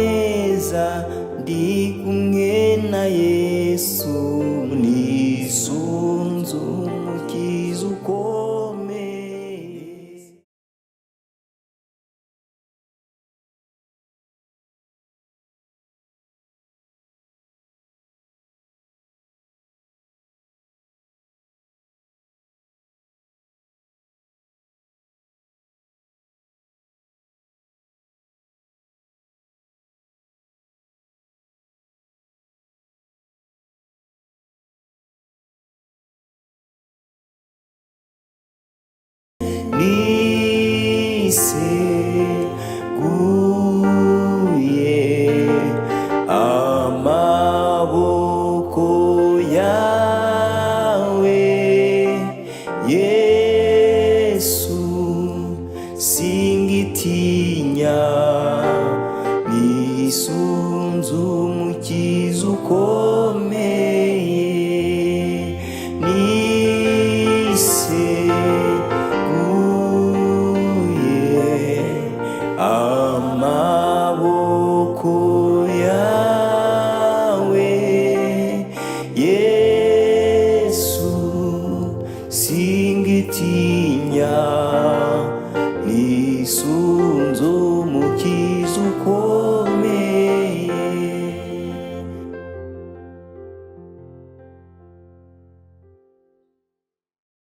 neza ndi kumwe na Yesu, nisunze umukiza ukomeye. Niseguye amaboko yawe Yesu, singitinya, nisunze umukiza ukomeye. Amaboko yawe Yesu, singitinya.